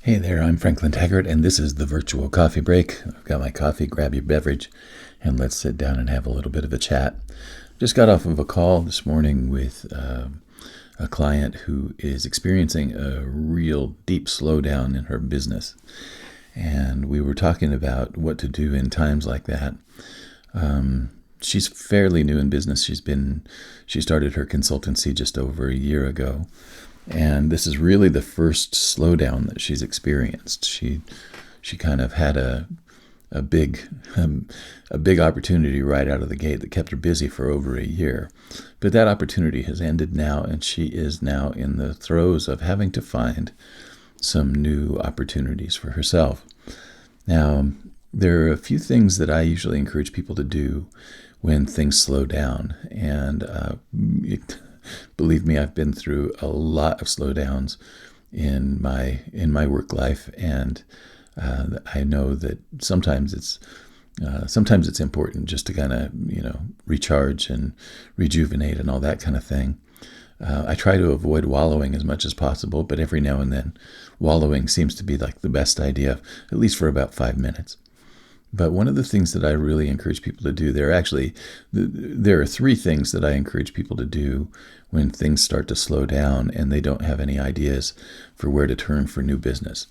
Hey there, I'm Franklin Taggart, and this is the virtual coffee break. I've got my coffee, grab your beverage, and let's sit down and have a little bit of a chat. Just got off of a call this morning with a client who is experiencing a real deep slowdown in her business. And we were talking about what to do in times like that. She's fairly new in business. She started her consultancy just over a year ago. And this is really the first slowdown that she's experienced. She kind of had a big opportunity right out of the gate that kept her busy for over a year. But that opportunity has ended now, and she is now in the throes of having to find some new opportunities for herself. Now, there are a few things that I usually encourage people to do when things slow down, and believe me, I've been through a lot of slowdowns in my work life, and I know that sometimes it's important just to kind of recharge and rejuvenate and all that kind of thing. I try to avoid wallowing as much as possible, but every now and then, wallowing seems to be like the best idea, at least for about 5 minutes. But one of the things that I really encourage people to do, there are 3 things that I encourage people to do when things start to slow down and they don't have any ideas for where to turn for new business.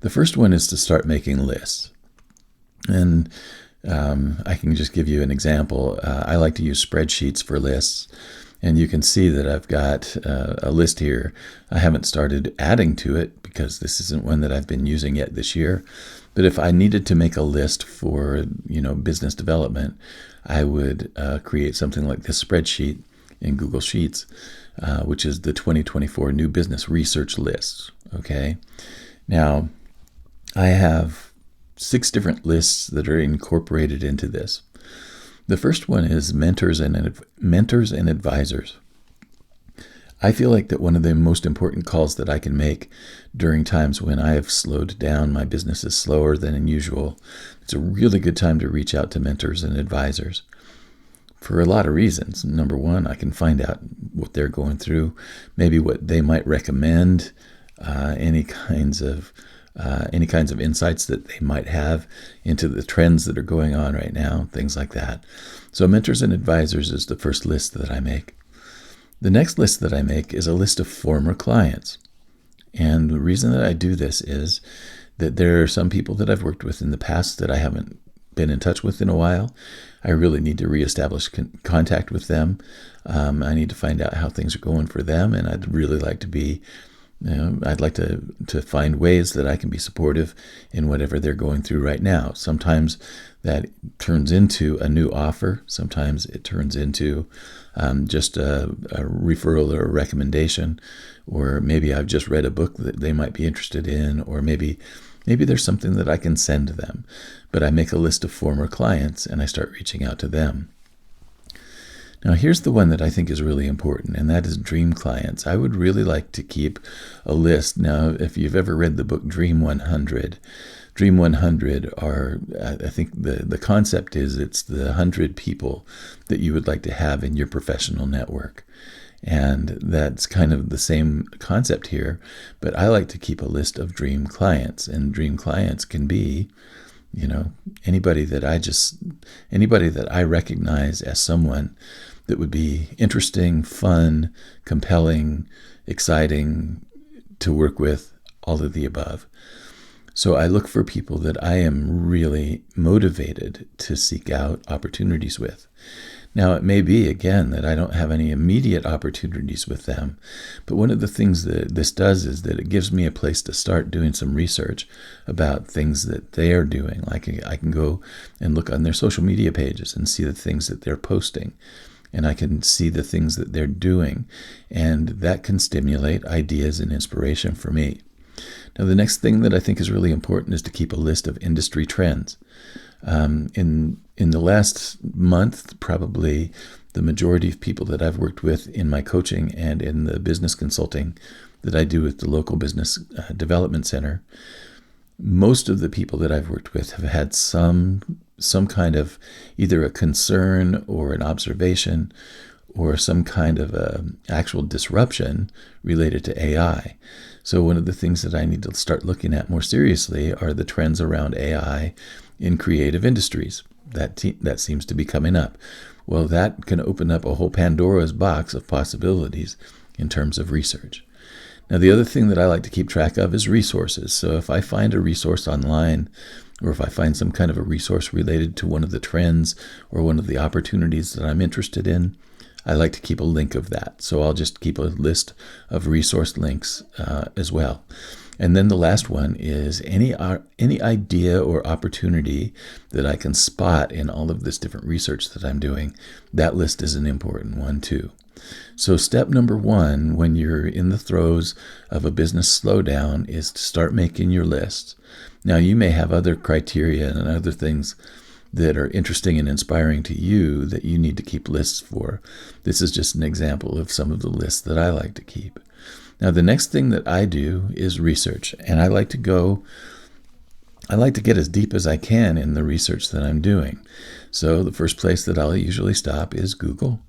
The first one is to start making lists. And I can just give you an example. I like to use spreadsheets for lists. And you can see that I've got a list here. I haven't started adding to it because this isn't one that I've been using yet this year. But if I needed to make a list for business development, I would create something like this spreadsheet in Google Sheets, which is the 2024 New Business Research List. Okay. Now, I have 6 different lists that are incorporated into this. The first one is mentors and advisors. I feel like that one of the most important calls that I can make during times when I have slowed down, my business is slower than usual. It's a really good time to reach out to mentors and advisors for a lot of reasons. Number one, I can find out what they're going through, maybe what they might recommend, any kinds of insights that they might have into the trends that are going on right now, things like that. So mentors and advisors is the first list that I make. The next list that I make is a list of former clients. And the reason that I do this is that there are some people that I've worked with in the past that I haven't been in touch with in a while. I really need to reestablish contact with them. I need to find out how things are going for them, and I'd really like to I'd like to find ways that I can be supportive in whatever they're going through right now. Sometimes that turns into a new offer. Sometimes it turns into just a referral or a recommendation, or maybe I've just read a book that they might be interested in, or maybe there's something that I can send to them. But I make a list of former clients and I start reaching out to them. Now, here's the one that I think is really important, and that is dream clients. I would really like to keep a list. Now, if you've ever read the book Dream 100, Dream 100 are, I think the concept is it's the 100 people that you would like to have in your professional network. And that's kind of the same concept here, but I like to keep a list of dream clients, and dream clients can be anybody that I recognize as someone that would be interesting, fun, compelling, exciting to work with, all of the above. So I look for people that I am really motivated to seek out opportunities with. Now, it may be, again, that I don't have any immediate opportunities with them, but one of the things that this does is that it gives me a place to start doing some research about things that they are doing. Like I can go and look on their social media pages and see the things that they're posting, and I can see the things that they're doing, and that can stimulate ideas and inspiration for me. Now, the next thing that I think is really important is to keep a list of industry trends. In the last month, probably the majority of people that I've worked with in my coaching and in the business consulting that I do with the local business development center, most of the people that I've worked with have had some kind of either a concern or an observation or some kind of actual disruption related to AI. So one of the things that I need to start looking at more seriously are the trends around AI in creative industries. That seems to be coming up. Well, that can open up a whole Pandora's box of possibilities in terms of research. Now, the other thing that I like to keep track of is resources. So if I find a resource online, or if I find some kind of a resource related to one of the trends or one of the opportunities that I'm interested in, I like to keep a link of that. So I'll just keep a list of resource links as well. And then the last one is any idea or opportunity that I can spot in all of this different research that I'm doing. That list is an important one too. So step number one, when you're in the throes of a business slowdown, is to start making your lists. Now, you may have other criteria and other things that are interesting and inspiring to you that you need to keep lists for. This is just an example of some of the lists that I like to keep. Now, the next thing that I do is research, and I like to get as deep as I can in the research that I'm doing. So the first place that I'll usually stop is Google.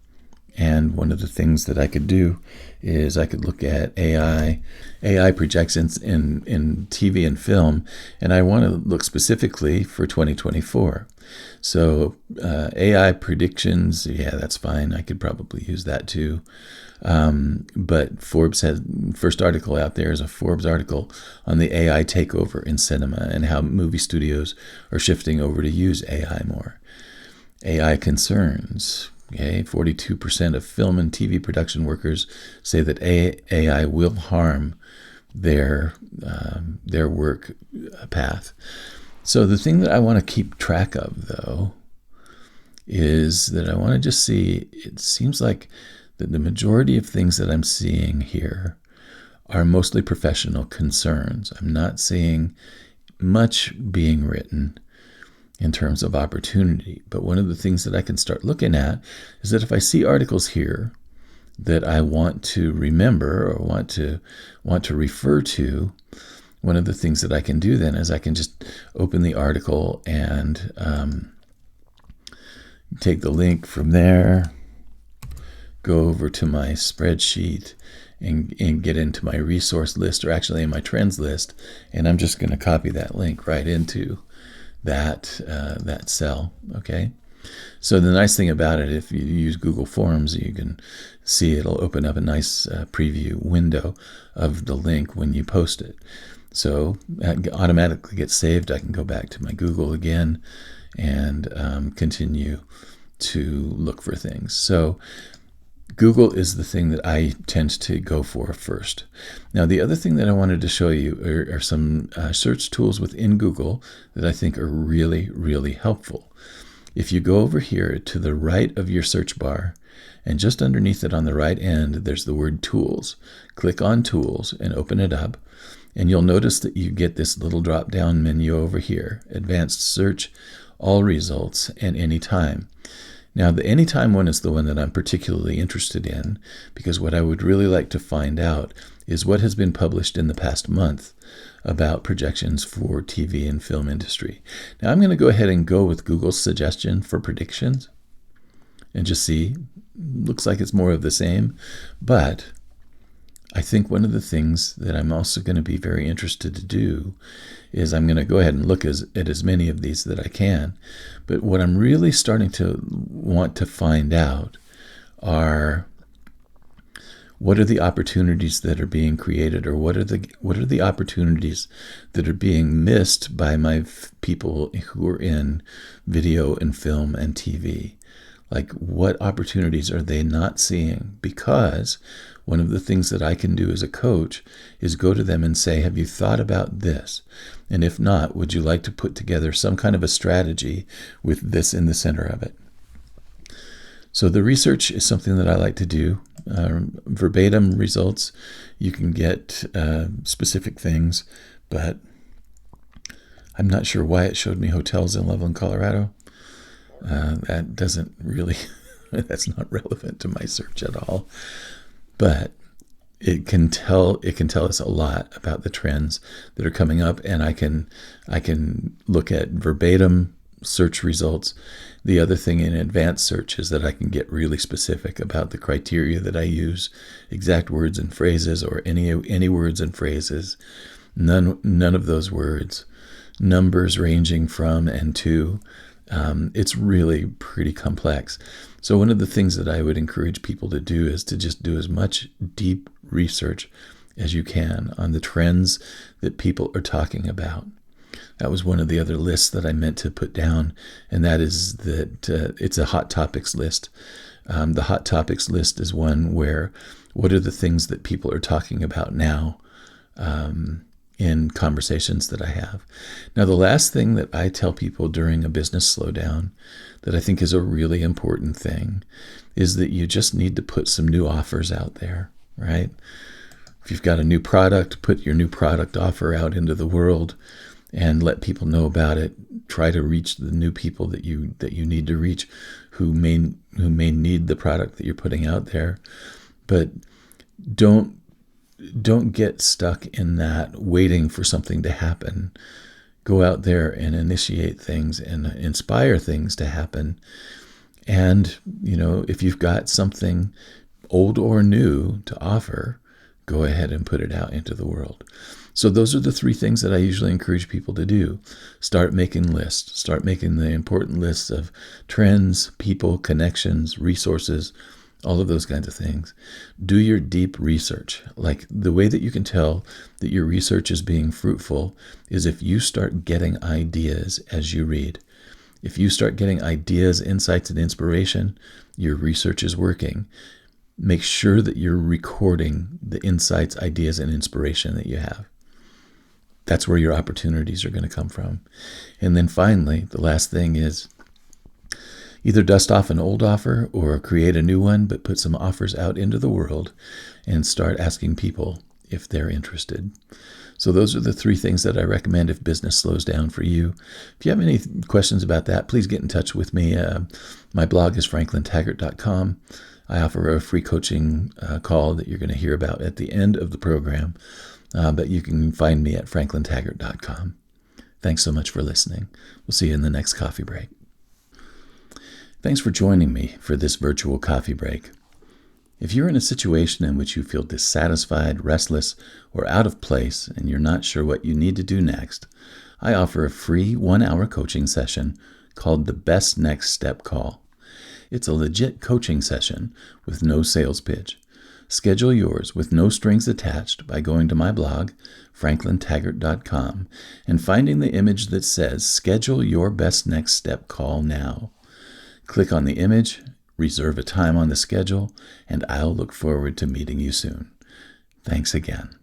And one of the things that I could do is I could look at AI projections in TV and film, and I want to look specifically for 2024. So AI predictions, yeah, that's fine. I could probably use that too. But Forbes first article out there is a Forbes article on the AI takeover in cinema and how movie studios are shifting over to use AI more. AI concerns. Okay, 42% of film and TV production workers say that AI will harm their work path. So the thing that I want to keep track of, though, is that I want to just see, it seems like that the majority of things that I'm seeing here are mostly professional concerns. I'm not seeing much being written in terms of opportunity. But one of the things that I can start looking at is that if I see articles here that I want to remember or want to refer to, one of the things that I can do then is I can just open the article and take the link from there, go over to my spreadsheet and get into my resource list, or actually in my trends list, and I'm just going to copy that link right into that cell. Okay, so the nice thing about it, if you use Google Forms, you can see it'll open up a nice preview window of the link when you post it. So that automatically gets saved. I can go back to my Google again and continue to look for things. So Google is the thing that I tend to go for first. Now, the other thing that I wanted to show you are some search tools within Google that I think are really, really helpful. If you go over here to the right of your search bar, and just underneath it on the right end, there's the word Tools. Click on Tools and open it up, and you'll notice that you get this little drop-down menu over here, Advanced Search, All Results, and Anytime. Now, the Anytime one is the one that I'm particularly interested in, because what I would really like to find out is what has been published in the past month about projections for TV and film industry. Now, I'm going to go ahead and go with Google's suggestion for predictions and just see. Looks like it's more of the same, but I think one of the things that I'm also going to be very interested to do is I'm going to go ahead and look at as many of these that I can. But what I'm really starting to want to find out are what are the opportunities that are being created, or what are the opportunities that are being missed by my people who are in video and film and TV. Like, what opportunities are they not seeing? Because one of the things that I can do as a coach is go to them and say, have you thought about this? And if not, would you like to put together some kind of a strategy with this in the center of it? So the research is something that I like to do. Verbatim results, you can get specific things, but I'm not sure why it showed me hotels in Loveland, Colorado. That doesn't really, that's not relevant to my search at all. But it can tell us a lot about the trends that are coming up, and I can look at verbatim search results. The other thing in advanced search is that I can get really specific about the criteria that I use, exact words and phrases, or any words and phrases, none of those words, numbers ranging from and to. It's really pretty complex. So one of the things that I would encourage people to do is to just do as much deep research as you can on the trends that people are talking about. That was one of the other lists that I meant to put down, and that is that it's a hot topics list. The hot topics list is one where what are the things that people are talking about now in conversations that I have. Now, the last thing that I tell people during a business slowdown that I think is a really important thing is that you just need to put some new offers out there, right? If you've got a new product, put your new product offer out into the world and let people know about it. Try to reach the new people that you need to reach who may need the product that you're putting out there. But don't get stuck in that waiting for something to happen. Go out there and initiate things and inspire things to happen. And, if you've got something old or new to offer, go ahead and put it out into the world. So those are the three things that I usually encourage people to do. Start making lists. Start making the important lists of trends, people, connections, resources, all of those kinds of things. Do your deep research. Like, the way that you can tell that your research is being fruitful is if you start getting ideas as you read. If you start getting ideas, insights, and inspiration, your research is working. Make sure that you're recording the insights, ideas, and inspiration that you have. That's where your opportunities are going to come from. And then finally, the last thing is either dust off an old offer or create a new one, but put some offers out into the world and start asking people if they're interested. So those are the three things that I recommend if business slows down for you. If you have any questions about that, please get in touch with me. My blog is franklintaggart.com. I offer a free coaching call that you're going to hear about at the end of the program. But you can find me at franklintaggart.com. Thanks so much for listening. We'll see you in the next coffee break. Thanks for joining me for this virtual coffee break. If you're in a situation in which you feel dissatisfied, restless, or out of place, and you're not sure what you need to do next, I offer a free 1-hour coaching session called the Best Next Step Call. It's a legit coaching session with no sales pitch. Schedule yours with no strings attached by going to my blog, franklintaggart.com, and finding the image that says Schedule Your Best Next Step Call Now. Click on the image, reserve a time on the schedule, and I'll look forward to meeting you soon. Thanks again.